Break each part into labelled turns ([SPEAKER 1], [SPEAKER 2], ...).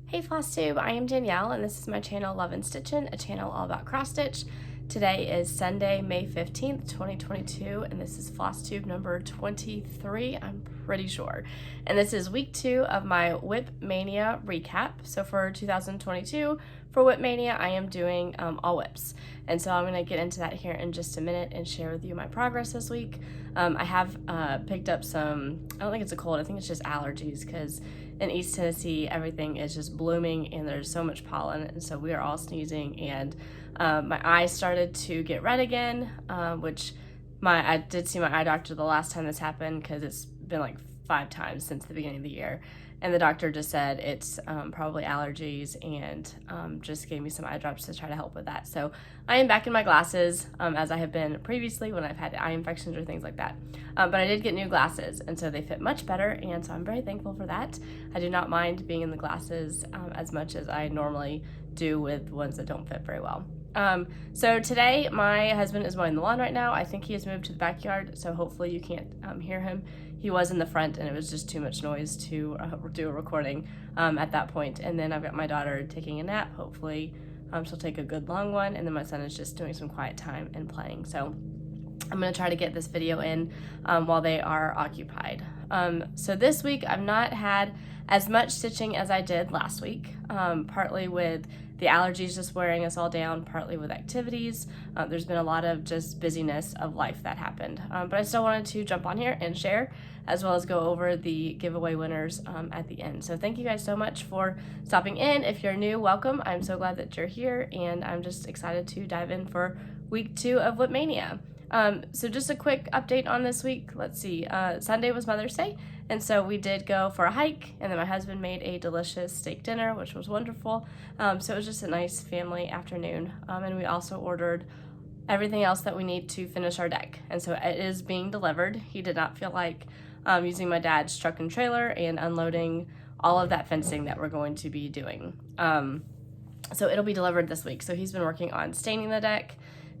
[SPEAKER 1] Hey Flosstube, I am Danielle and this is my channel Love and Stitchin', a channel all about cross stitch. Today is Sunday, May 15th, 2022, and this is Flosstube number 23, I'm pretty sure. And this is week 2 of my WIPMaynia recap. So for 2022, for WIPMaynia, I am doing all WIPs. And so I'm going to get into that here in just a minute and share with you my progress this week. I have picked up some, I don't think it's a cold, I think it's just allergies, because in East Tennessee, everything is just blooming and there's so much pollen, and so we are all sneezing, and my eyes started to get red again, which I did see my eye doctor the last time this happened, because it's been like 5 times since the beginning of the year, and the doctor just said it's probably allergies, and just gave me some eye drops to try to help with that. So I am back in my glasses, as I have been previously when I've had eye infections or things like that. But I did get new glasses, and so they fit much better, and so I'm very thankful for that. I do not mind being in the glasses as much as I normally do with ones that don't fit very well. So today my husband is mowing the lawn right now. I think he has moved to the backyard, so hopefully you can't hear him. He was in the front and it was just too much noise to do a recording at that point. And then I've got my daughter taking a nap. Hopefully she'll take a good long one, and then my son is just doing some quiet time and playing. So I'm going to try to get this video in while they are occupied. So this week I've not had as much stitching as I did last week, partly with the allergies just wearing us all down, partly with activities. There's been a lot of just busyness of life that happened. But I still wanted to jump on here and share, as well as go over the giveaway winners at the end. So thank you guys so much for stopping in. If you're new, welcome. I'm so glad that you're here, and I'm just excited to dive in for week 2 of WIPMaynia. So just a quick update on this week. Let's see, Sunday was Mother's Day, and so we did go for a hike, and then my husband made a delicious steak dinner, which was wonderful. So it was just a nice family afternoon, and we also ordered everything else that we need to finish our deck, and so it is being delivered. He did not feel like using my dad's truck and trailer and unloading all of that fencing that we're going to be doing. So it'll be delivered this week. So he's been working on staining the deck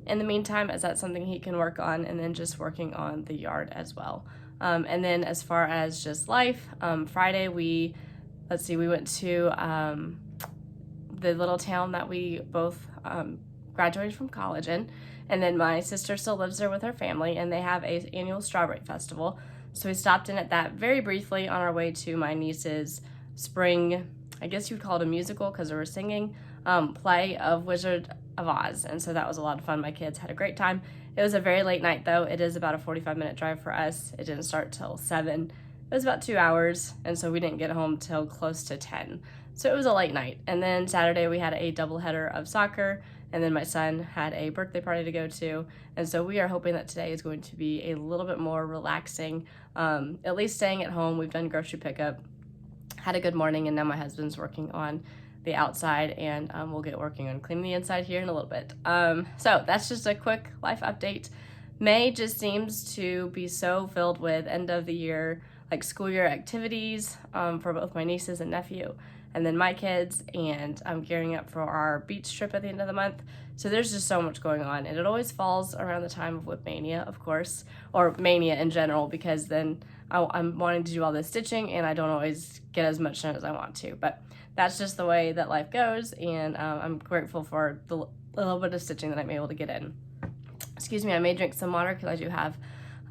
[SPEAKER 1] in the meantime, as that's something he can work on, and then just working on the yard as well. And then as far as just life, Friday we went to the little town that we both graduated from college in, and then my sister still lives there with her family, and they have an annual strawberry festival. So we stopped in at that very briefly on our way to my niece's spring, I guess you'd call it a musical because they were singing, play of Wizard of Oz, and so that was a lot of fun. My kids had a great time. It was a very late night though. It is about a 45-minute drive for us. It didn't start till 7. It was about 2 hours, and so we didn't get home till close to 10. So it was a late night. And then Saturday we had a doubleheader of soccer, and then my son had a birthday party to go to, and so we are hoping that today is going to be a little bit more relaxing, at least staying at home. We've done grocery pickup, had a good morning, and now my husband's working on the outside, and we'll get working on cleaning the inside here in a little bit. So that's just a quick life update. May just seems to be so filled with end of the year, like school year activities for both my nieces and nephew, and then my kids, and I'm gearing up for our beach trip at the end of the month. So there's just so much going on, and it always falls around the time of WIPMaynia, of course, or Mania in general, because then I'm wanting to do all this stitching, and I don't always get as much done as I want to, but that's just the way that life goes, and I'm grateful for the little bit of stitching that I'm able to get in. Excuse me, I may drink some water because I do have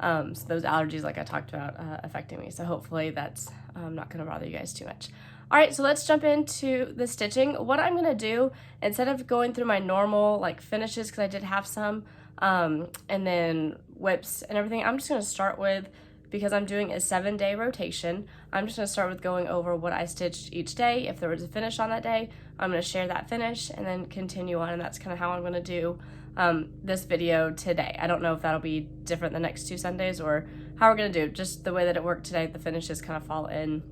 [SPEAKER 1] those allergies like I talked about affecting me, so hopefully that's not going to bother you guys too much. All right, so let's jump into the stitching. What I'm going to do, instead of going through my normal like finishes, because I did have some, and then whips and everything, I'm just going to start with, because I'm doing a 7-day rotation, I'm just going to start with going over what I stitched each day. If there was a finish on that day, I'm going to share that finish and then continue on, and that's kind of how I'm going to do this video today. I don't know if that'll be different the next 2 Sundays or how we're going to do. Just the way that it worked today, the finishes kind of fall in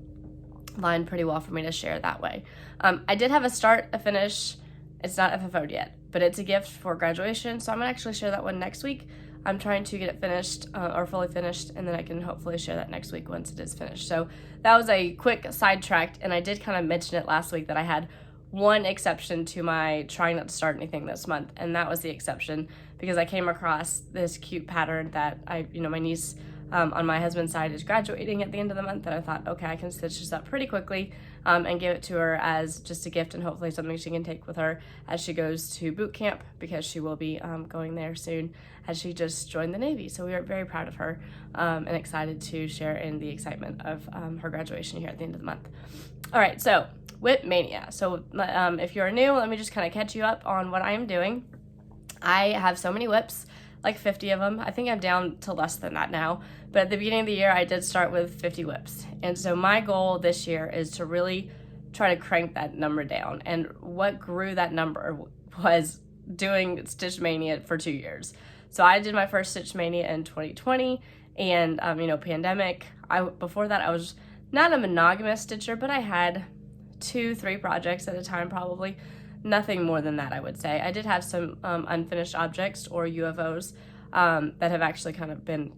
[SPEAKER 1] line pretty well for me to share that way. I did have a finish. It's not FFO'd yet, but it's a gift for graduation, so I'm going to actually share that one next week. I'm trying to get it finished or fully finished, and then I can hopefully share that next week once it is finished. So that was a quick sidetrack, and I did kind of mention it last week that I had one exception to my trying not to start anything this month, and that was the exception because I came across this cute pattern that my niece on my husband's side is graduating at the end of the month, and I thought, okay, I can stitch this up pretty quickly and give it to her as just a gift and hopefully something she can take with her as she goes to boot camp, because she will be going there soon as she just joined the Navy. So we are very proud of her and excited to share in the excitement of her graduation here at the end of the month. All right, so WIPMaynia. So if you're new, let me just kind of catch you up on what I am doing. I have so many WIPs, like 50 of them. I think I'm down to less than that now. But at the beginning of the year, I did start with 50 WIPs. And so my goal this year is to really try to crank that number down. And what grew that number was doing Stitch Mania for 2 years. So I did my first Stitch Mania in 2020, and pandemic. Before that, I was not a monogamous stitcher, but I had 2-3 projects at a time, probably. Nothing more than that, I would say. I did have some unfinished objects, or UFOs, that have actually kind of been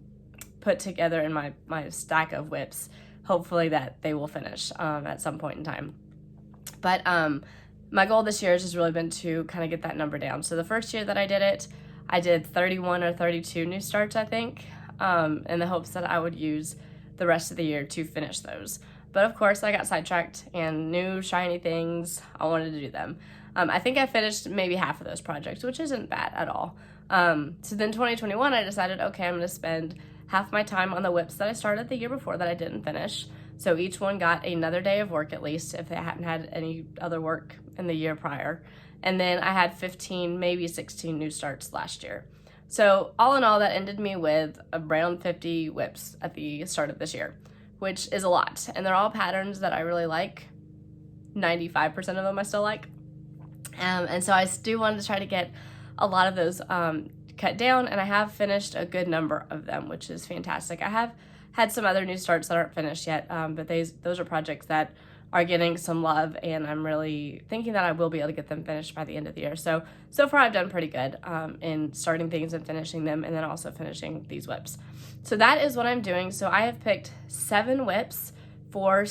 [SPEAKER 1] put together in my stack of WIPs. Hopefully that they will finish at some point in time. But my goal this year has just really been to kind of get that number down. So the first year that I did it, I did 31 or 32 new starts, I think, in the hopes that I would use the rest of the year to finish those. But of course, I got sidetracked, and new shiny things, I wanted to do them. I think I finished maybe half of those projects, which isn't bad at all. So then 2021, I decided, okay, I'm going to spend half my time on the WIPs that I started the year before that I didn't finish. So each one got another day of work, at least, if they hadn't had any other work in the year prior. And then I had 15, maybe 16 new starts last year. So all in all, that ended me with around 50 WIPs at the start of this year, which is a lot. And they're all patterns that I really like. 95% of them I still like. And so I do want to try to get a lot of those cut down, and I have finished a good number of them, which is fantastic. I have had some other new starts that aren't finished yet, but those are projects that are getting some love, and I'm really thinking that I will be able to get them finished by the end of the year. So far I've done pretty good in starting things and finishing them, and then also finishing these WIPs. So that is what I'm doing. So I have picked 7 WIPs for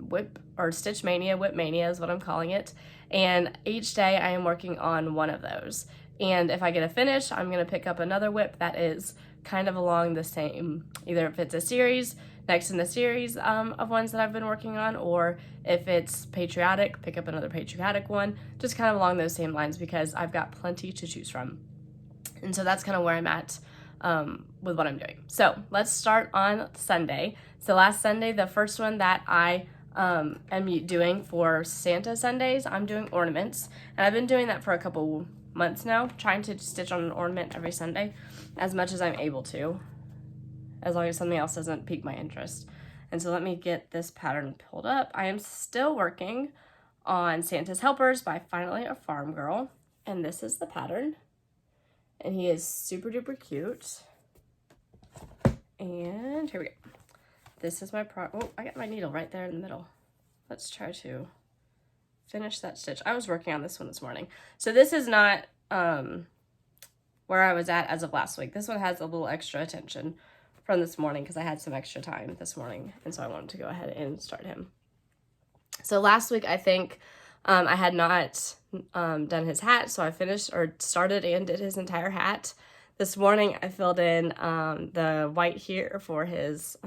[SPEAKER 1] WIP or Stitch Mania. WIPMaynia is what I'm calling it. And each day I am working on one of those. And if I get a finish, I'm going to pick up another WIP that is kind of along the same, either if it's a series, next in the series of ones that I've been working on, or if it's patriotic, pick up another patriotic one, just kind of along those same lines, because I've got plenty to choose from. And so that's kind of where I'm at with what I'm doing. So let's start on Sunday. So last Sunday, the first one that I am doing for Santa Sundays, I'm doing ornaments, and I've been doing that for a couple months now, trying to stitch on an ornament every Sunday as much as I'm able to, as long as something else doesn't pique my interest. And so let me get this pattern pulled up. I am still working on Santa's Helpers by Finally a Farmgirl, and this is the pattern, and he is super duper cute. And here we go. This is my oh, I got my needle right there in the middle. Let's try to finish that stitch. I was working on this one this morning. So this is not where I was at as of last week. This one has a little extra attention from this morning because I had some extra time this morning, and so I wanted to go ahead and start him. So last week, I think I had not done his hat, so I finished or started and did his entire hat. This morning, I filled in the white here for his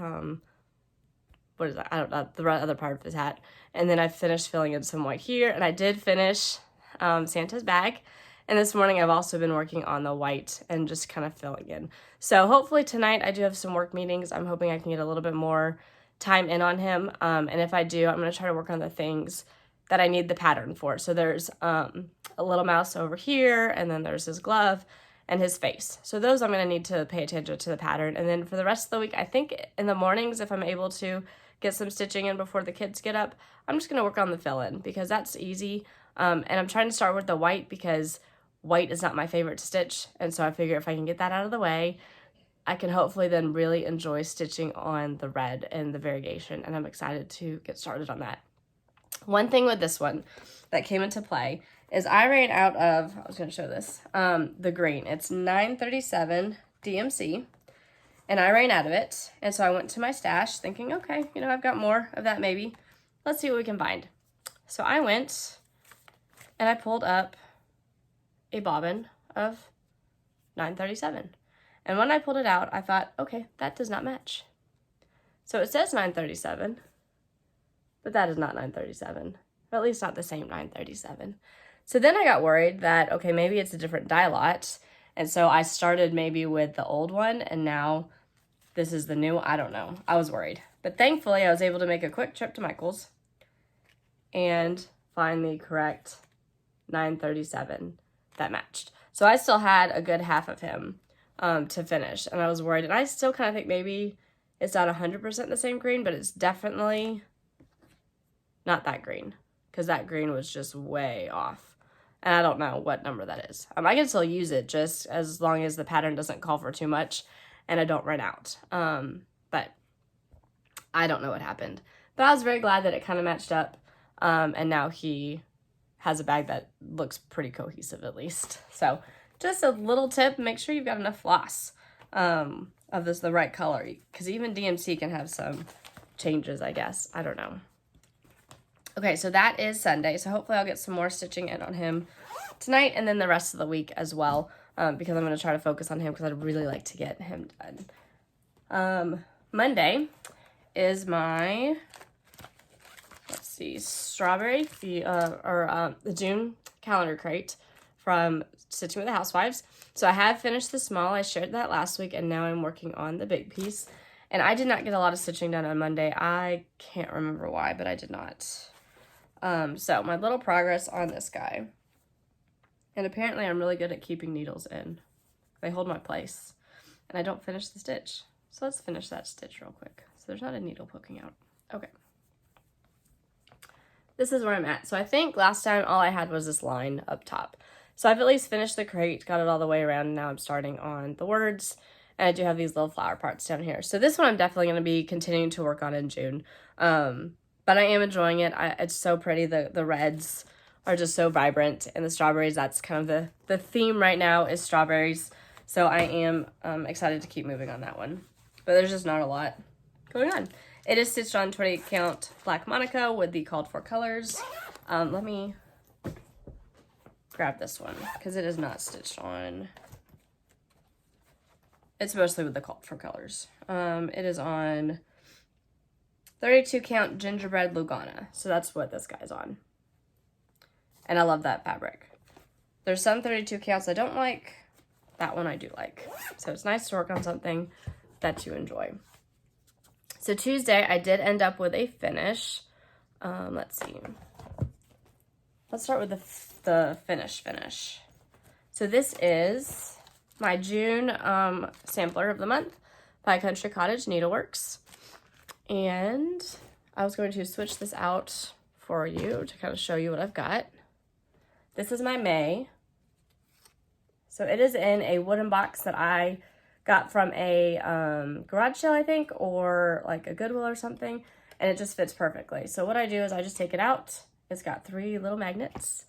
[SPEAKER 1] what is that? I don't know, the other part of his hat. And then I finished filling in some white here, and I did finish Santa's bag. And this morning I've also been working on the white and just kind of filling in. So hopefully tonight I do have some work meetings. I'm hoping I can get a little bit more time in on him. And if I do, I'm going to try to work on the things that I need the pattern for. So there's a little mouse over here, and then there's his glove and his face. So those I'm going to need to pay attention to the pattern. And then for the rest of the week, I think in the mornings, if I'm able to get some stitching in before the kids get up, I'm just going to work on the fill-in because that's easy. And I'm trying to start with the white because white is not my favorite to stitch. And so I figure if I can get that out of the way, I can hopefully then really enjoy stitching on the red and the variegation. And I'm excited to get started on that. One thing with this one that came into play is I ran out of, I was going to show this, the green. It's 937 DMC. And I ran out of it, and so I went to my stash thinking, okay, you know, I've got more of that maybe. Let's see what we can find. So I went, and I pulled up a bobbin of 937. And when I pulled it out, I thought, okay, that does not match. So it says 937, but that is not 937, or at least not the same 937. So then I got worried that, okay, maybe it's a different dye lot. And so I started maybe with the old one, and now this is the new. I don't know. I was worried. But thankfully, I was able to make a quick trip to Michael's and find the correct 937 that matched. So I still had a good half of him to finish, and I was worried. And I still kind of think maybe it's not 100% the same green, but it's definitely not that green, because that green was just way off. And I don't know what number that is. I can still use it just as long as the pattern doesn't call for too much and I don't run out. But I don't know what happened. But I was very glad that it kind of matched up. And now he has a bag that looks pretty cohesive at least. So just a little tip, make sure you've got enough floss of the right color. Because even DMC can have some changes, I guess. I don't know. Okay, so that is Sunday, so hopefully I'll get some more stitching in on him tonight and then the rest of the week as well, because I'm going to try to focus on him because I'd really like to get him done. Monday is my, let's see, strawberry, the June calendar crate from Stitching with the Housewives. So I have finished the small, I shared that last week, and now I'm working on the big piece. And I did not get a lot of stitching done on Monday. I can't remember why, but I did not. So my little progress on this guy, and apparently I'm really good at keeping needles in. They hold my place, and I don't finish the stitch. So let's finish that stitch real quick. So there's not a needle poking out. Okay. This is where I'm at. So I think last time all I had was this line up top. So I've at least finished the crate, got it all the way around, and now I'm starting on the words, and I do have these little flower parts down here. So this one I'm definitely going to be continuing to work on in June. But I am enjoying it. It's so pretty. The reds are just so vibrant. And the strawberries, that's kind of the theme right now is strawberries. So I am excited to keep moving on that one. But there's just not a lot going on. It is stitched on 28 count Black Monaco with the called for colors. Let me grab this one because it is not stitched on. It's mostly with the called for colors. It is on 32 count gingerbread Lugana. So that's what this guy's on. And I love that fabric. There's some 32 counts I don't like. That one I do like. So it's nice to work on something that you enjoy. So Tuesday I did end up with a finish. Let's see. Let's start with the finish. So this is my June sampler of the month by Country Cottage Needleworks. And I was going to switch this out for you to kind of show you what I've got. This is my May. So it is in a wooden box that I got from a garage sale, I think, or like a Goodwill or something. And it just fits perfectly. So what I do is I just take it out. It's got 3 little magnets.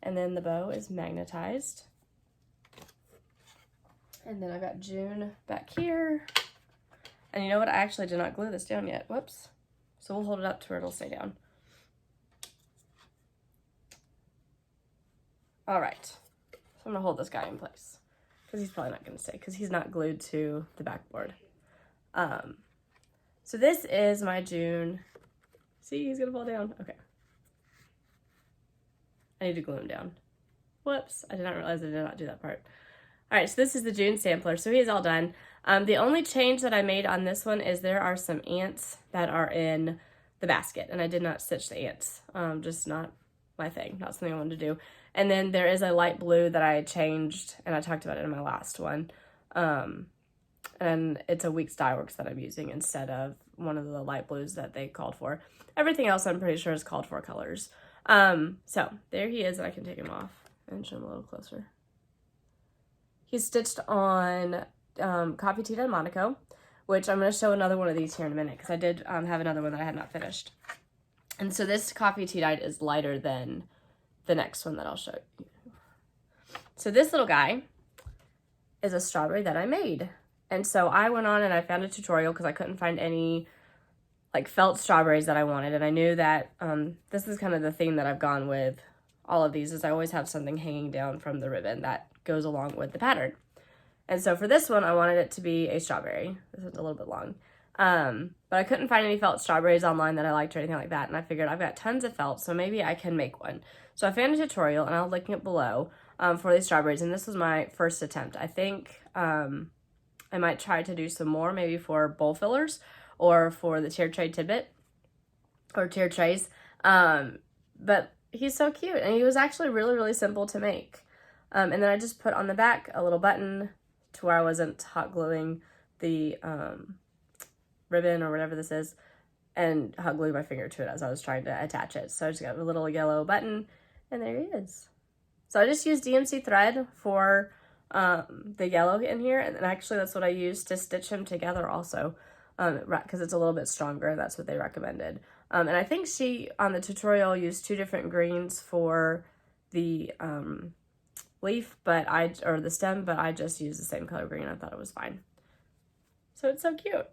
[SPEAKER 1] And then the bow is magnetized. And then I've got June back here. And you know what? I actually did not glue this down yet. Whoops. So we'll hold it up to where it'll stay down. All right. So I'm going to hold this guy in place because he's probably not going to stay because he's not glued to the backboard. So this is my June. See, he's going to fall down. Okay. I need to glue him down. Whoops. I did not realize I did not do that part. All right, so this is the June sampler. So he's all done. The only change that I made on this one is there are some ants that are in the basket, and I did not stitch the ants. Just not my thing, not something I wanted to do. And then there is a light blue that I changed, and I talked about it in my last one. And it's a Weeks Dye Works that I'm using instead of one of the light blues that they called for. Everything else I'm pretty sure is called for colors. So there he is, and I can take him off and show him a little closer. He's stitched on Coffee Tea Dye Monaco, which I'm going to show another one of these here in a minute because I did have another one that I had not finished. And so this Coffee Tea Dyed is lighter than the next one that I'll show you. So this little guy is a strawberry that I made. And so I went on and I found a tutorial because I couldn't find any like felt strawberries that I wanted. And I knew that this is kind of the theme that I've gone with all of these is I always have something hanging down from the ribbon that goes along with the pattern. And so for this one, I wanted it to be a strawberry. This one's a little bit long. But I couldn't find any felt strawberries online that I liked or anything like that. And I figured I've got tons of felt, so maybe I can make one. So I found a tutorial, and I'll link it below for these strawberries. And this was my first attempt. I think I might try to do some more, maybe for bowl fillers or for the tier tray tidbit or tier trays. But he's so cute, and he was actually really, really simple to make. And then I just put on the back a little button to where I wasn't hot gluing the ribbon or whatever this is, and hot gluing my finger to it as I was trying to attach it. So I just got a little yellow button, and there he is. So I just used DMC thread for the yellow in here, and actually that's what I used to stitch him together also, because it's a little bit stronger. That's what they recommended. And I think she, on the tutorial, used 2 different greens for the leaf, or the stem, but I just used the same color green. I thought it was fine. So it's so cute.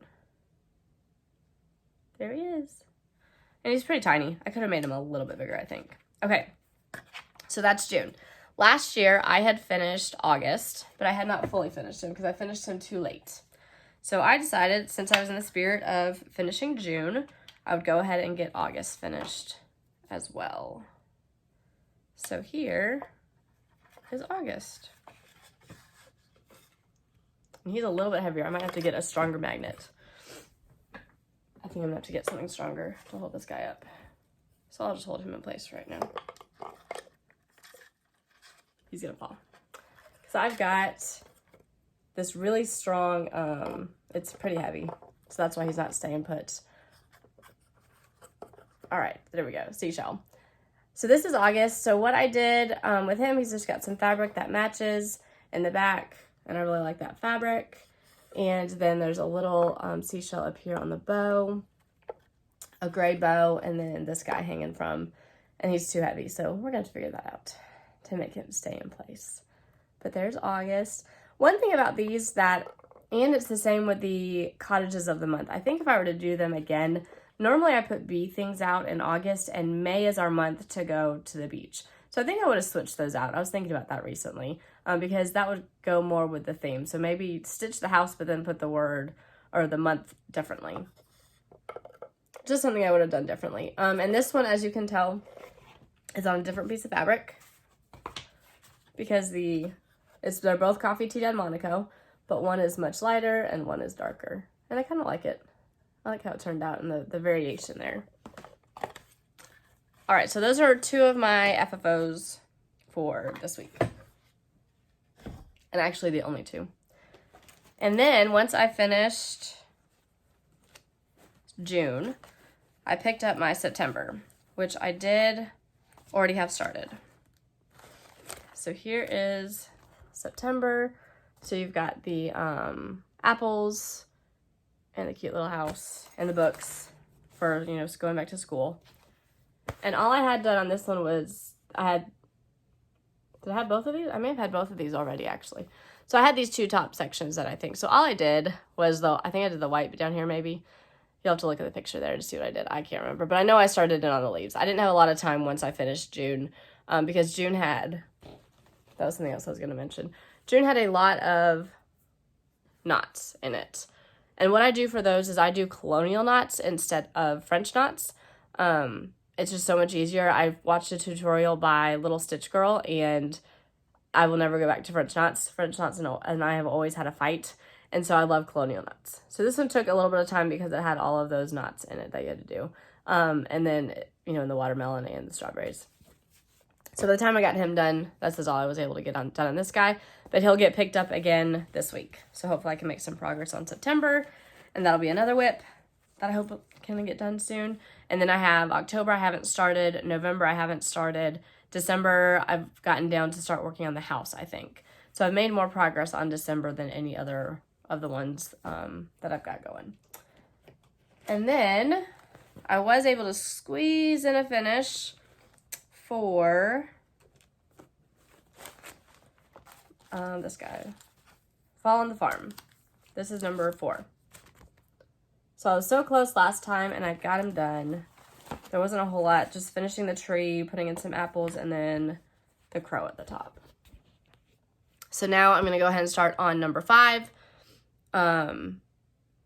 [SPEAKER 1] There he is. And he's pretty tiny. I could have made him a little bit bigger, I think. Okay, so that's June. Last year, I had finished August, but I had not fully finished him because I finished him too late. So I decided, since I was in the spirit of finishing June, I would go ahead and get August finished as well. So here is August. And he's a little bit heavier. I might have to get a stronger magnet. I think I'm gonna have to get something stronger to hold this guy up. So I'll just hold him in place right now. He's gonna fall. So I've got this really strong, it's pretty heavy. So that's why he's not staying put. All right, there we go, seashell. So this is August. So what I did with him, he's just got some fabric that matches in the back, and I really like that fabric. And then there's a little seashell up here on the bow, a gray bow, and then this guy hanging from, and he's too heavy. So we're gonna have to figure that out to make him stay in place. But there's August. One thing about these and it's the same with the cottages of the month. I think if I were to do them again, normally I put bee things out in August, and May is our month to go to the beach. So I think I would have switched those out. I was thinking about that recently because that would go more with the theme. So maybe stitch the house, but then put the word or the month differently. Just something I would have done differently. And this one, as you can tell, is on a different piece of fabric because they're both Coffee Tea Dyed Monaco, but one is much lighter and one is darker. And I kind of like it. I like how it turned out and the variation there. All right, so those are 2 of my FFOs for this week. And actually the only 2. And then once I finished June, I picked up my September, which I did already have started. So here is September. So you've got the apples and the cute little house and the books for, going back to school. And all I had done on this one was did I have both of these? I may have had both of these already, actually. So I had these 2 top sections that I think. So all I did was, I think I did the white down here maybe. You'll have to look at the picture there to see what I did. I can't remember. But I know I started it on the leaves. I didn't have a lot of time once I finished June because June had, that was something else I was going to mention. June had a lot of knots in it. And what I do for those is I do colonial knots instead of French knots. It's just so much easier. I've watched a tutorial by Little Stitch Girl, and I will never go back to French knots. French knots and I have always had a fight, and so I love colonial knots. So this one took a little bit of time because it had all of those knots in it that you had to do. And then, in the watermelon and the strawberries. So by the time I got him done, this is all I was able to get done on this guy. But he'll get picked up again this week. So hopefully I can make some progress on September, and that'll be another WIP that I hope can get done soon. And then I have October I haven't started, November I haven't started, December I've gotten down to start working on the house, I think. So I've made more progress on December than any other of the ones that I've got going. And then I was able to squeeze in a finish for this guy, Fall on the Farm. This is number 4. So I was so close last time, and I got him done. There wasn't a whole lot, just finishing the tree, putting in some apples, and then the crow at the top. So now I'm going to go ahead and start on number 5.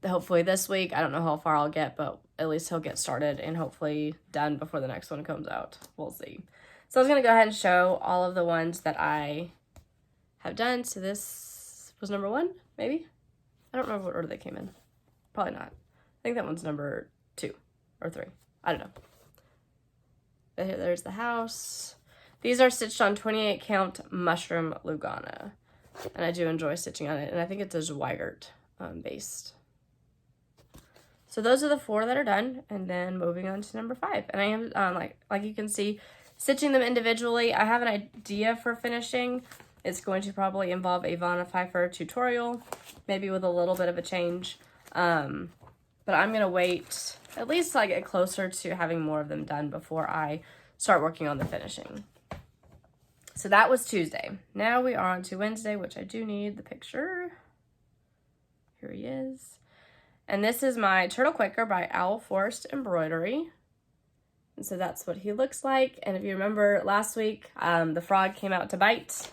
[SPEAKER 1] Hopefully this week. I don't know how far I'll get, but at least he'll get started and hopefully done before the next one comes out. We'll see. So I was going to go ahead and show all of the ones that I have done. So this was number 1, maybe? I don't remember what order they came in. Probably not. I think that one's number 2 or 3. I don't know. But here, there's the house. These are stitched on 28 count mushroom Lugana. And I do enjoy stitching on it. And I think it's a Zweigart based. So those are the 4 that are done. And then moving on to number 5. And I am, like you can see, stitching them individually. I have an idea for finishing. It's going to probably involve a Vanna Pfeiffer tutorial, maybe with a little bit of a change. But I'm going to wait at least till I get closer to having more of them done before I start working on the finishing. So that was Tuesday. Now we are on to Wednesday, which I do need the picture. Here he is. And this is my Turtle Quaker by Owl Forest Embroidery. And so that's what he looks like. And if you remember last week, the frog came out to bite.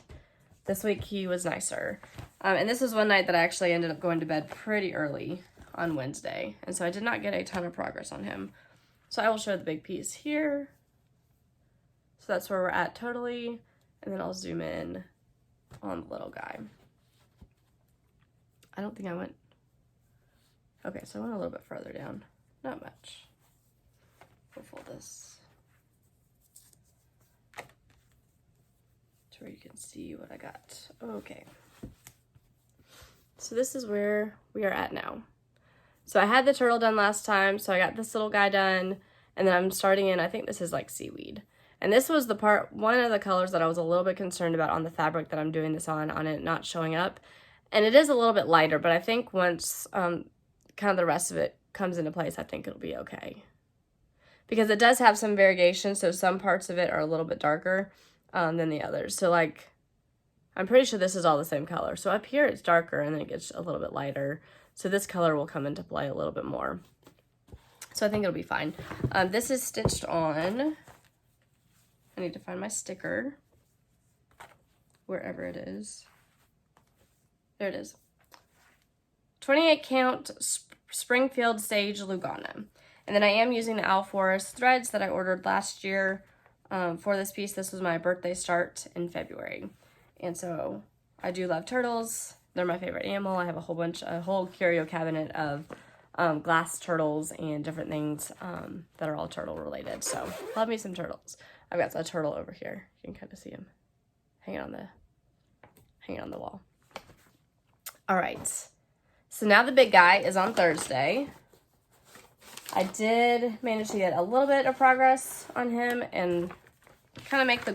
[SPEAKER 1] This week he was nicer. And this was one night that I actually ended up going to bed pretty early on Wednesday. And so I did not get a ton of progress on him. So I will show the big piece here. So that's where we're at totally. And then I'll zoom in on the little guy. I don't think I went. Okay, so I went a little bit further down. Not much. We'll fold this to where you can see what I got. Okay. So this is where we are at now. So I had the turtle done last time, so I got this little guy done, and then I'm starting in, I think this is like seaweed. And this was the part, one of the colors that I was a little bit concerned about on the fabric that I'm doing this on it not showing up. And it is a little bit lighter, but I think once kind of the rest of it comes into place, I think it'll be okay. Because it does have some variation, so some parts of it are a little bit darker than the others. So like, I'm pretty sure this is all the same color. So up here it's darker and then it gets a little bit lighter. So this color will come into play a little bit more. So I think it'll be fine. This is stitched on, I need to find my sticker, wherever it is. There it is. 28 count Springfield Sage Lugana. And then I am using the Owl Forest threads that I ordered last year for this piece. This was my birthday start in February. And so I do love turtles. They're my favorite animal. I have a whole curio cabinet of glass turtles and different things that are all turtle related. So love me some turtles. I've got a turtle over here. You can kind of see him hanging on the wall. All right. So now the big guy is on Thursday. I did manage to get a little bit of progress on him and kind of meet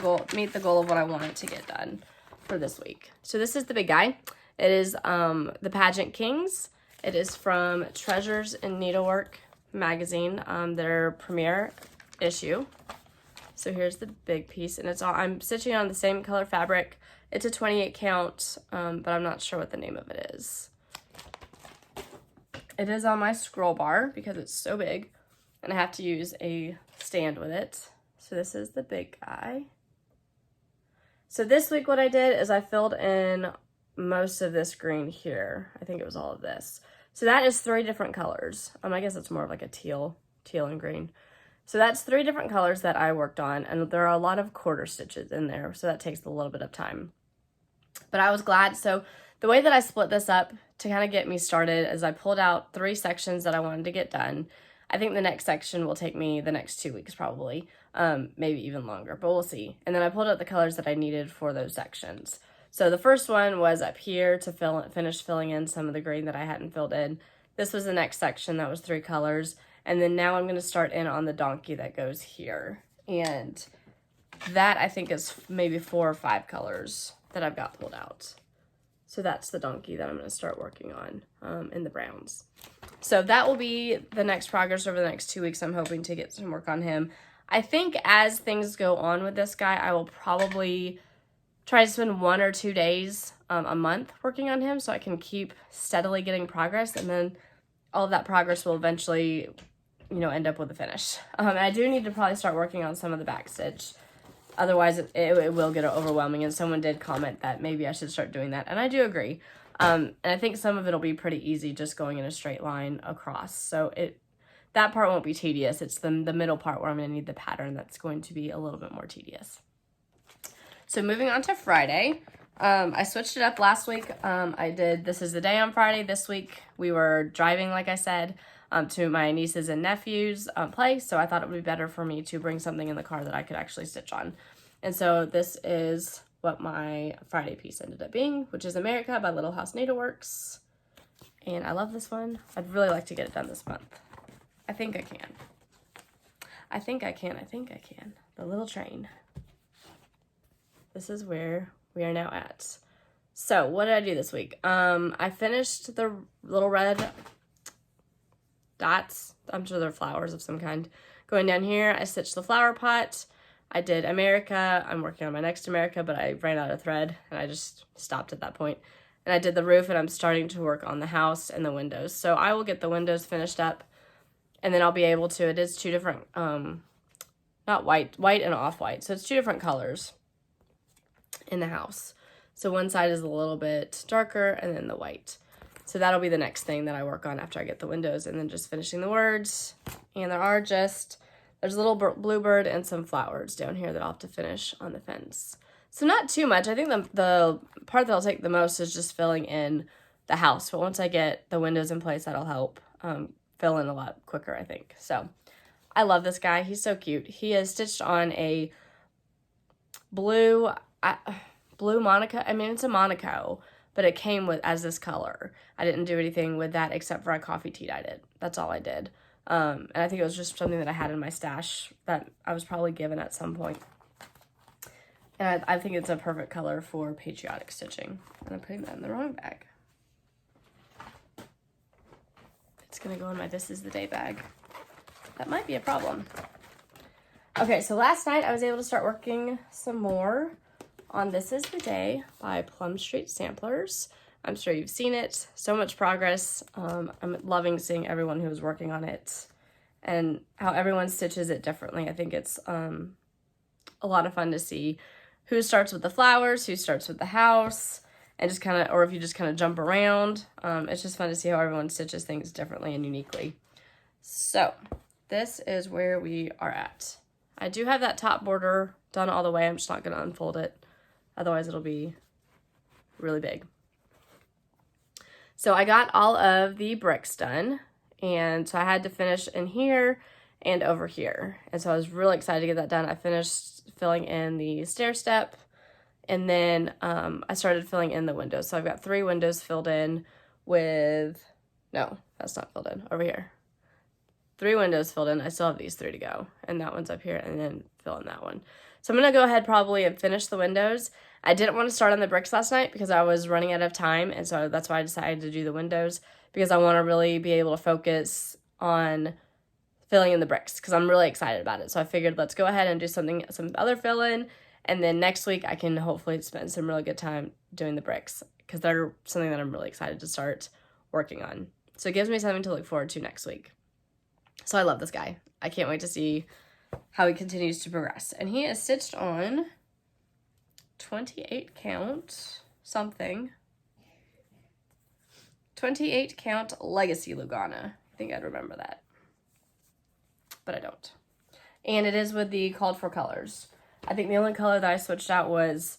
[SPEAKER 1] the goal of what I wanted to get done for this week. So this is the big guy. It is the Pageant Kings. It is from Treasures in Needlework magazine, their premiere issue. So here's the big piece, and I'm stitching on the same color fabric. It's a 28 count, but I'm not sure what the name of it is. It is on my scroll bar because it's so big, and I have to use a stand with it. So this is the big guy. So this week what I did is I filled in most of this green here. I think it was all of this. So that is 3 different colors. I guess it's more of like a teal and green. So that's 3 different colors that I worked on, and there are a lot of quarter stitches in there, so that takes a little bit of time. But I was glad. So the way that I split this up to kind of get me started is I pulled out 3 sections that I wanted to get done. I think the next section will take me the next 2 weeks probably, maybe even longer, but we'll see. And then I pulled out the colors that I needed for those sections. So the first one was up here to finish filling in some of the green that I hadn't filled in. This was the next section that was 3 colors. And then now I'm going to start in on the donkey that goes here. And that I think is maybe 4 or 5 colors that I've got pulled out. So that's the donkey that I'm going to start working on in the browns. So that will be the next progress over the next 2 weeks. I'm hoping to get some work on him. I think as things go on with this guy, I will probably try to spend 1 or 2 days a month working on him so I can keep steadily getting progress. And then all of that progress will eventually, end up with a finish. And I do need to probably start working on some of the back stitch Otherwise, it will get overwhelming. And someone did comment that maybe I should start doing that. And I do agree. And I think some of it will be pretty easy just going in a straight line across. So that part won't be tedious. It's the middle part where I'm going to need the pattern that's going to be a little bit more tedious. So moving on to Friday, I switched it up last week. I did This Is the Day on Friday. This week we were driving, like I said, to my nieces and nephews' place. So I thought it would be better for me to bring something in the car that I could actually stitch on. And so this is what my Friday piece ended up being, which is America by Little House Needleworks. And I love this one. I'd really like to get it done this month. I think I can. I think I can. The little train. This is where we are now at. So what did I do this week? I finished the little red dots. I'm sure they're flowers of some kind. Going down here, I stitched the flower pot. I did America. I'm working on my next America, but I ran out of thread and I just stopped at that point. And I did the roof, and I'm starting to work on the house and the windows. So I will get the windows finished up, and then I'll be able to, it is two different, not white and off-white. So it's two different colors in the house. So one side is a little bit darker and then the white. So that'll be the next thing that I work on after I get the windows, and then just finishing the words. And there's a little bluebird and some flowers down here that I'll have to finish on the fence. So not too much. I think the part that'll take the most is just filling in the house. But once I get the windows in place, that'll help fill in a lot quicker, I think. So I love this guy. He's so cute. He is stitched on a blue Monaco. I mean, it's a Monaco, but it came as this color. I didn't do anything with that except for I coffee tea dyed it. That's all I did. And I think it was just something that I had in my stash that I was probably given at some point. And I think it's a perfect color for patriotic stitching. And I'm putting that in the wrong bag. It's going to go in my This Is the Day bag. That might be a problem. Okay, so last night I was able to start working some more on This Is the Day by Plumstreet Samplers. I'm sure you've seen it. So much progress. I'm loving seeing everyone who is working on it and how everyone stitches it differently. I think it's a lot of fun to see who starts with the flowers, who starts with the house, and just kind of, or if you just kind of jump around. It's just fun to see how everyone stitches things differently and uniquely. So this is where we are at. I do have that top border done all the way. I'm just not going to unfold it. Otherwise it'll be really big. So I got all of the bricks done, and so I had to finish in here and over here. And so I was really excited to get that done. I finished filling in the stair step, and then I started filling in the windows. So I've got 3 windows filled in with, no, that's not filled in, over here. 3 windows filled in. I still have these 3 to go, and that one's up here, and then fill in that one. So I'm going to go ahead probably and finish the windows. I didn't want to start on the bricks last night because I was running out of time, and so that's why I decided to do the windows, because I want to really be able to focus on filling in the bricks because I'm really excited about it. So I figured let's go ahead and do some other fill in, and then next week I can hopefully spend some really good time doing the bricks because they're something that I'm really excited to start working on. So it gives me something to look forward to next week. So I love this guy. I can't wait to see how he continues to progress. And he is stitched on 28 count something. 28 count Legacy Lugana. I think I'd remember that. But I don't. And it is with the called for colors. I think the only color that I switched out was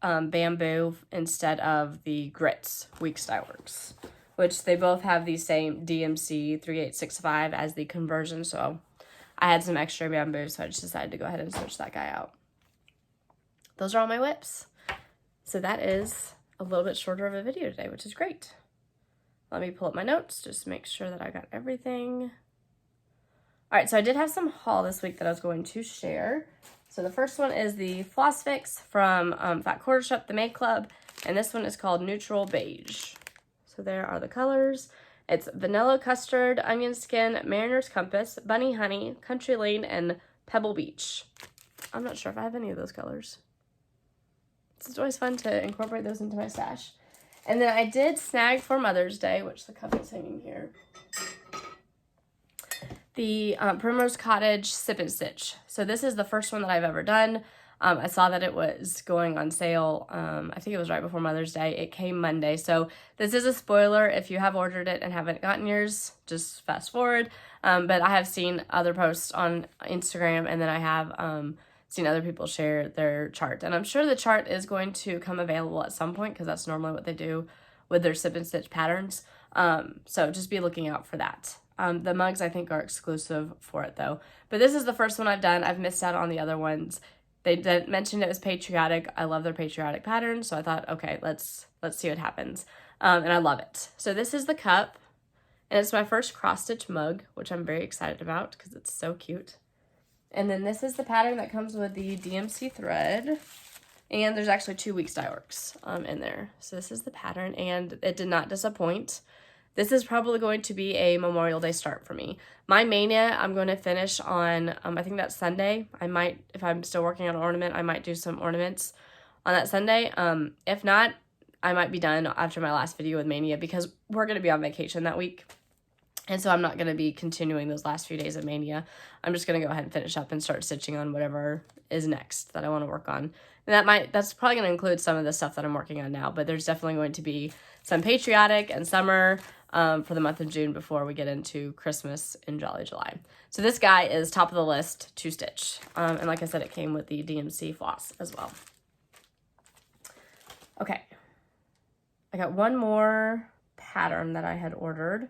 [SPEAKER 1] bamboo instead of the grits, Week Style Works, which they both have the same DMC 3865 as the conversion. So I had some extra bamboo, so I just decided to go ahead and switch that guy out. Those are all my whips. So that is a little bit shorter of a video today, which is great. Let me pull up my notes, just make sure that I got everything. All right, so I did have some haul this week that I was going to share. So the first one is the Floss Fix from Fat Quarter Shop, the May Club, and this one is called Neutral Beige. So there are the colors. It's Vanilla Custard, Onion Skin, Mariner's Compass, Bunny Honey, Country Lane, and Pebble Beach. I'm not sure if I have any of those colors. It's always fun to incorporate those into my stash. And then I did snag for Mother's Day, which the cup is hanging here, the Primrose Cottage Sip and Stitch. So this is the first one that I've ever done. I saw that it was going on sale. I think it was right before Mother's Day. It came Monday. So this is a spoiler. If you have ordered it and haven't gotten yours, just fast forward. But I have seen other posts on Instagram, and then I have seen other people share their chart. And I'm sure the chart is going to come available at some point because that's normally what they do with their sip and stitch patterns. So just be looking out for that. The mugs I think are exclusive for it though. But this is the first one I've done. I've missed out on the other ones. They did mention it was patriotic. I love their patriotic patterns, so I thought, okay, let's see what happens. And I love it. So this is the cup, and it's my first cross-stitch mug, which I'm very excited about because it's so cute. And then this is the pattern that comes with the DMC thread, and there's actually 2 weeks dye works in there. So this is the pattern, and it did not disappoint. This is probably going to be a Memorial Day start for me. My mania, I'm going to finish on, I think that's Sunday. I might, if I'm still working on an ornament, I might do some ornaments on that Sunday. If not, I might be done after my last video with Mania because we're going to be on vacation that week. And so I'm not going to be continuing those last few days of Mania. I'm just going to go ahead and finish up and start stitching on whatever is next that I want to work on. And that's probably going to include some of the stuff that I'm working on now, but there's definitely going to be some patriotic and summer for the month of June before we get into Christmas in Jolly July. So this guy is top of the list to stitch. And like I said, it came with the DMC floss as well. Okay. I got one more pattern that I had ordered.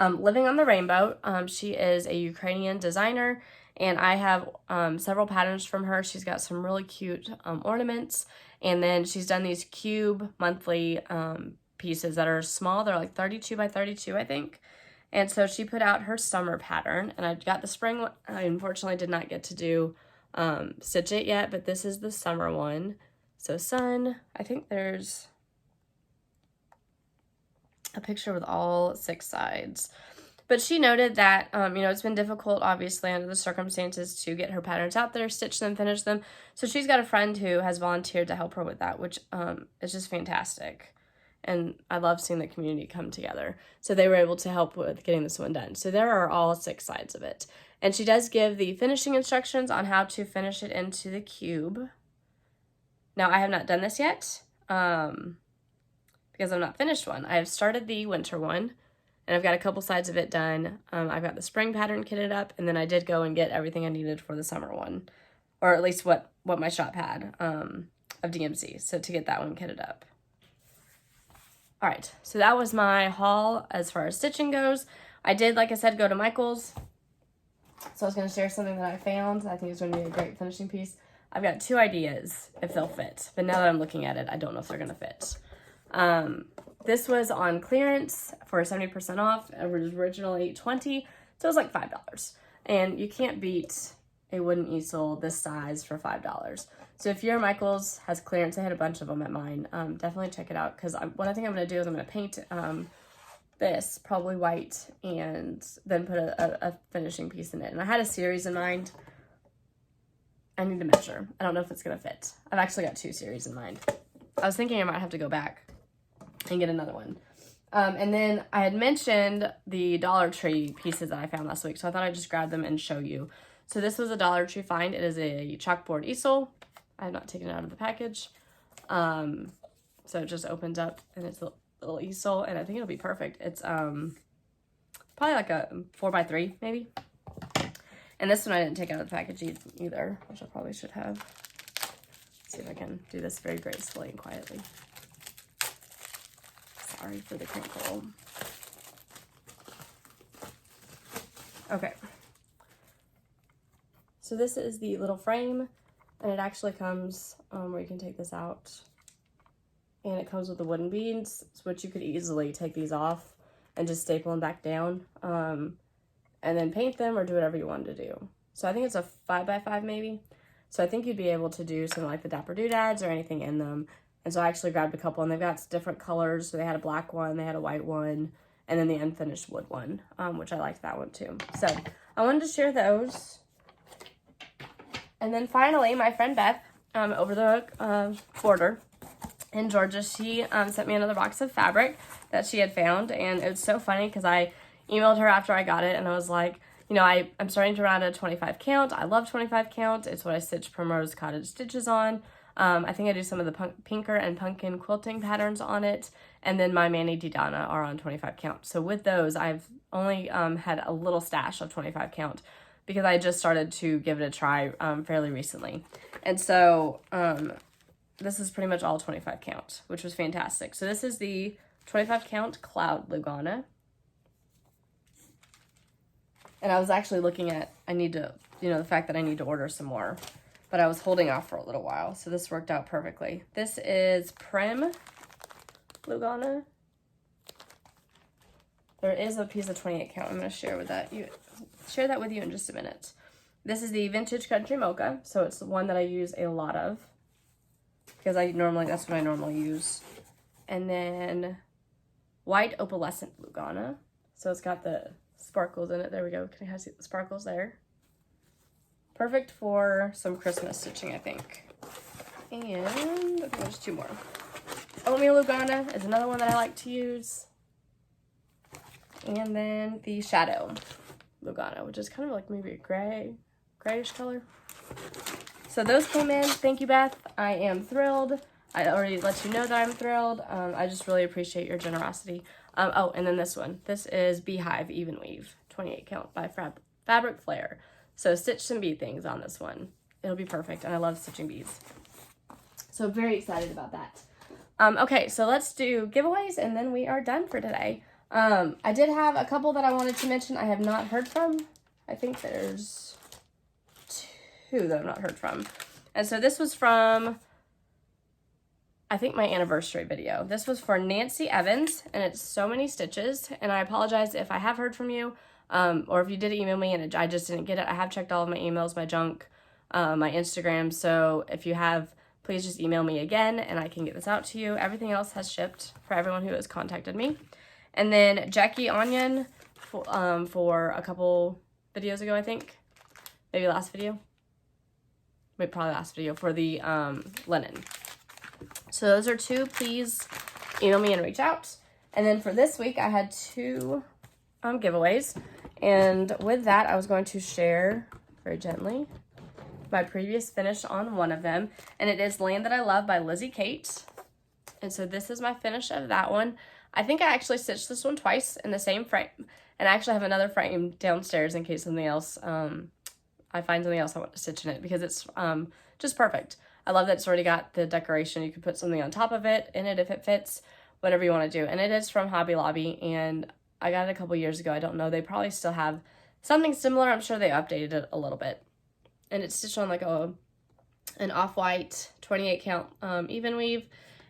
[SPEAKER 1] Living on the Rainbow. She is a Ukrainian designer, and I have several patterns from her. She's got some really cute ornaments, and then she's done these cube monthly pieces that are small. They're like 32 by 32, I think. And so she put out her summer pattern, and I got the spring one. I unfortunately did not get to do stitch it yet, but this is the summer one. So sun, I think there's a picture with all 6 sides. But she noted that, it's been difficult, obviously, under the circumstances to get her patterns out there, stitch them, finish them. So she's got a friend who has volunteered to help her with that, which is just fantastic. And I love seeing the community come together. So they were able to help with getting this one done. So there are all 6 sides of it. And she does give the finishing instructions on how to finish it into the cube. Now, I have not done this yet because I've not finished one. I have started the winter one, and I've got a couple sides of it done. I've got the spring pattern kitted up, and then I did go and get everything I needed for the summer one, or at least what my shop had of DMC, so to get that one kitted up. All right, so that was my haul as far as stitching goes. I did, like I said, go to Michael's. So I was going to share something that I found. I think it's going to be a great finishing piece. I've got 2 ideas if they'll fit, but now that I'm looking at it, I don't know if they're going to fit. This was on clearance for 70% off. It was originally $20, so it was like $5. And you can't beat a wooden easel this size for $5. So if your Michael's has clearance, I had a bunch of them at mine. Definitely check it out because what I think I'm going to do is I'm going to paint this, probably white, and then put a finishing piece in it. And I had a series in mind. I need to measure. I don't know if it's going to fit. I've actually got 2 series in mind. I was thinking I might have to go back and get another one. And then I had mentioned the Dollar Tree pieces that I found last week, so I thought I'd just grab them and show you. So this was a Dollar Tree find. It is a chalkboard easel. I have not taken it out of the package. So it just opens up, and it's a little easel, and I think it'll be perfect. It's probably like a 4x3 maybe. And this one I didn't take out of the package either, which I probably should have. Let's see if I can do this very gracefully and quietly. Sorry for the crinkle. Okay. So this is the little frame, and it actually comes where you can take this out. And it comes with the wooden beads, which you could easily take these off and just staple them back down. And then paint them or do whatever you want to do. So I think it's a 5x5 maybe. So I think you'd be able to do something like the Dapper Doodads or anything in them. And so I actually grabbed a couple, and they've got different colors. So they had a black one, they had a white one, and then the unfinished wood one, which I liked that one too. So I wanted to share those. And then finally, my friend Beth, over the border in Georgia, she sent me another box of fabric that she had found. And it was so funny because I emailed her after I got it, and I was like, you know, I'm starting to round a 25 count. I love 25 count. It's what I stitch Primrose Cottage stitches on. I think I do some of the pinker and pumpkin quilting patterns on it. And then my Mani Di Donna are on 25 count. So with those, I've only had a little stash of 25 count because I just started to give it a try fairly recently. And so this is pretty much all 25 count, which was fantastic. So this is the 25 count Cloud Lugana. And I was actually looking at, the fact that I need to order some more, but I was holding off for a little while. So this worked out perfectly. This is Prim Lugana. There is a piece of 28 count. I'm going to share that with you in just a minute. This is the Vintage Country Mocha. So it's the one that I use a lot of because that's what I normally use. And then White Opalescent Lugana. So it's got the sparkles in it. There we go. Can I see the sparkles there? Perfect for some Christmas stitching, I think. And I think there's two more. Oatmeal Lugana is another one that I like to use. And then the Shadow Lugana, which is kind of like maybe a grayish color. So those came in. Thank you, Beth. I am thrilled. I already let you know that I'm thrilled. I just really appreciate your generosity. Oh, and then this one. This is Beehive Even Weave, 28 count by Fabric Flair. So stitch some bee things on this one. It'll be perfect, and I love stitching bees. So very excited about that. Okay, so let's do giveaways, and then we are done for today. I did have a couple that I wanted to mention I have not heard from. I think there's two that I've not heard from. And so this was from, I think, my anniversary video. This was for Nancy Evans, and it's so many stitches, and I apologize if I have heard from you, or if you did email me and I just didn't get it. I have checked all of my emails, my junk, my Instagram, so if you have, please just email me again, and I can get this out to you. Everything else has shipped for everyone who has contacted me. And then Jackie Onion for a couple videos ago, I think, maybe last video, probably last video, for the linen. So those are two. Please email me and reach out. And then for this week, I had two giveaways. And with that, I was going to share very gently my previous finish on one of them. And it is Land That I Love by Lizzie Kate. And so this is my finish of that one. I think I actually stitched this one twice in the same frame. And I actually have another frame downstairs in case something else, I find something else I want to stitch in it, because it's just perfect. I love that it's already got the decoration. You can put something on top of it, in it if it fits, whatever you want to do. And it is from Hobby Lobby, and I got it a couple years ago. I don't know. They probably still have something similar. I'm sure they updated it a little bit. And it's stitched on like an off-white 28 count even weave.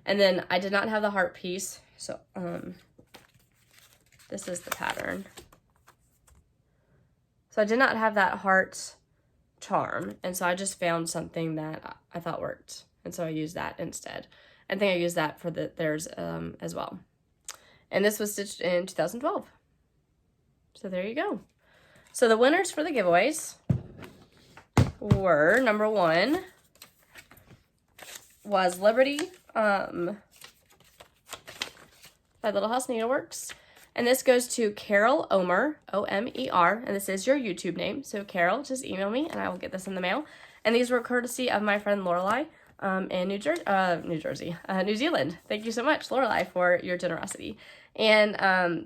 [SPEAKER 1] And then I did not have the heart piece. So this is the pattern. So I did not have that heart charm, and so I just found something that I thought worked, and so I used that instead. I think I used that for theirs as well. And this was stitched in 2012. So there you go. So the winners for the giveaways were, number one was Liberty by Little House Needleworks. And this goes to Carol Omer, O-M-E-R, and this is your YouTube name. So Carol, just email me and I will get this in the mail. And these were courtesy of my friend Lorelei in New Zealand. Thank you so much, Lorelei, for your generosity. And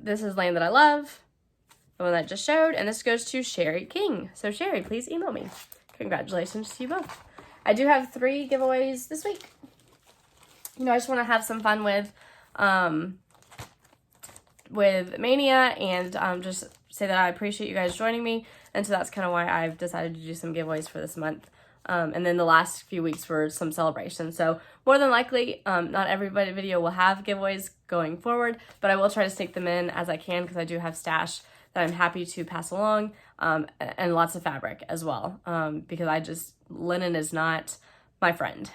[SPEAKER 1] this is Land That I Love, the one that I just showed, and this goes to Sherry King. So Sherry, please email me. Congratulations to you both. I do have 3 giveaways this week. You know, I just want to have some fun with Mania, and just say that I appreciate you guys joining me, and so that's kind of why I've decided to do some giveaways for this month. And then the last few weeks were some celebrations, so more than likely not every video will have giveaways going forward, but I will try to sneak them in as I can, because I do have stash that I'm happy to pass along, and lots of fabric as well, because linen is not my friend.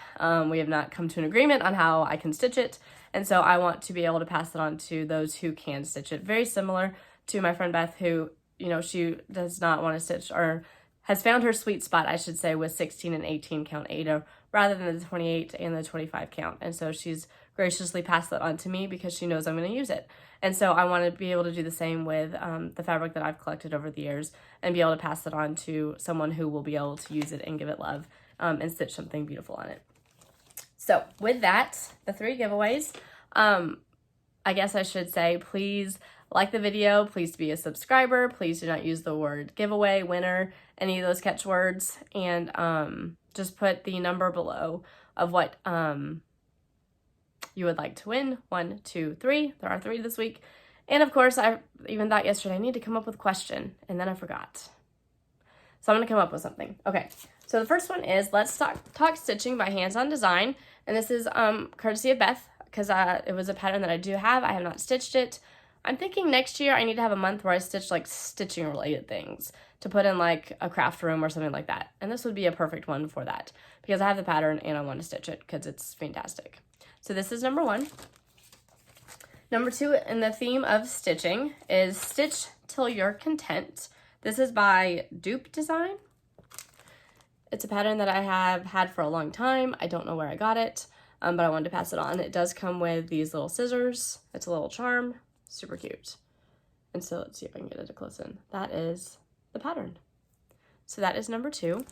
[SPEAKER 1] We have not come to an agreement on how I can stitch it, and so I want to be able to pass it on to those who can stitch it. Very similar to my friend Beth, who, you know, she does not want to stitch, or has found her sweet spot, I should say, with 16 and 18 count Ada rather than the 28 and the 25 count. And so she's graciously passed that on to me because she knows I'm going to use it. And so I want to be able to do the same with the fabric that I've collected over the years and be able to pass it on to someone who will be able to use it and give it love and stitch something beautiful on it. So with that, the 3 giveaways, I guess I should say, please like the video, please be a subscriber, please do not use the word giveaway, winner, any of those catchwords, and just put the number below of what you would like to win. 1, 2, 3. There are 3 this week. And of course, I even thought yesterday I need to come up with a question, and then I forgot. So I'm going to come up with something. Okay, so the first one is Let's Talk Stitching by Hands On Design. And this is courtesy of Beth, because it was a pattern that I do have. I have not stitched it. I'm thinking next year I need to have a month where I stitch like stitching related things to put in like a craft room or something like that. And this would be a perfect one for that because I have the pattern and I want to stitch it because it's fantastic. So this is number 1. Number 2 in the theme of stitching is Stitch Till You're Content. This is by Dupe Design. It's a pattern that I have had for a long time. I don't know where I got it, but I wanted to pass it on. It does come with these little scissors. It's a little charm. Super cute. And so let's see if I can get it to close in. That is the pattern. So that is number 2.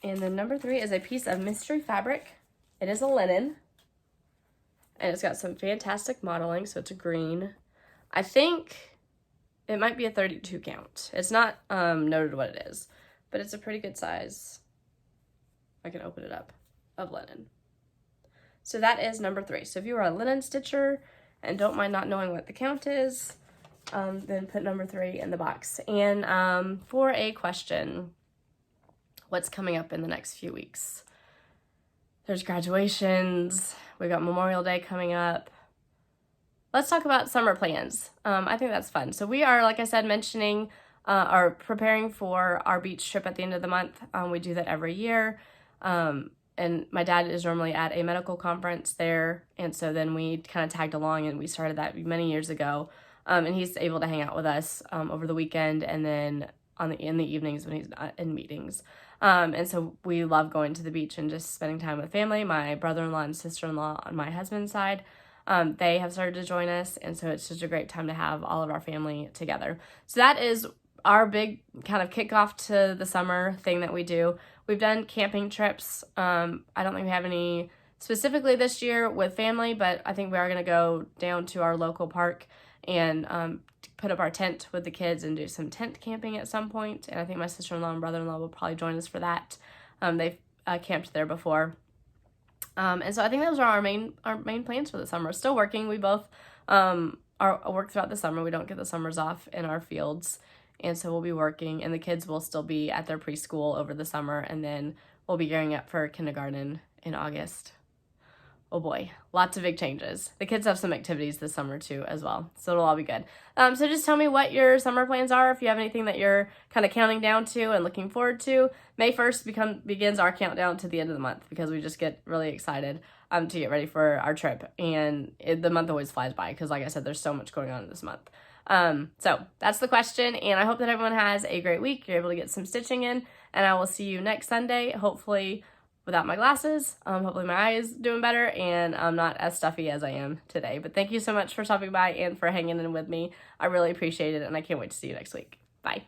[SPEAKER 1] And then number 3 is a piece of mystery fabric. It is a linen. And it's got some fantastic modeling, so it's a green. I think it might be a 32 count. It's not noted what it is, but it's a pretty good size. I can open it up, of linen. So that is number 3. So if you are a linen stitcher and don't mind not knowing what the count is, then put number 3 in the box. And for a question, what's coming up in the next few weeks? There's graduations. We got Memorial Day coming up. Let's talk about summer plans. I think that's fun. So we are, like I said, are preparing for our beach trip at the end of the month. We do that every year. And my dad is normally at a medical conference there. And so then we kind of tagged along and we started that many years ago. And he's able to hang out with us over the weekend and then in the evenings when he's not in meetings. And so we love going to the beach and just spending time with family. My brother-in-law and sister-in-law on my husband's side, they have started to join us. And so it's just a great time to have all of our family together. So that is our big kind of kickoff to the summer thing that we do. We've done camping trips. I don't think we have any specifically this year with family, but I think we are going to go down to our local park and put up our tent with the kids and do some tent camping at some point. And I think my sister-in-law and brother-in-law will probably join us for that. They've camped there before. And so I think those are our main plans for the summer. Still working. We both work throughout the summer. We don't get the summers off in our fields. And so we'll be working, and the kids will still be at their preschool over the summer, and then we'll be gearing up for kindergarten in August. Oh boy, lots of big changes. The kids have some activities this summer too as well, so it'll all be good. So just tell me what your summer plans are, if you have anything that you're kind of counting down to and looking forward to. May 1st begins our countdown to the end of the month because we just get really excited to get ready for our trip, and the month always flies by because, like I said, there's so much going on this month. So that's the question, and I hope that everyone has a great week. You're able to get some stitching in, and I will see you next Sunday, hopefully without my glasses. Hopefully my eye is doing better, and I'm not as stuffy as I am today. But thank you so much for stopping by and for hanging in with me. I really appreciate it, and I can't wait to see you next week. Bye.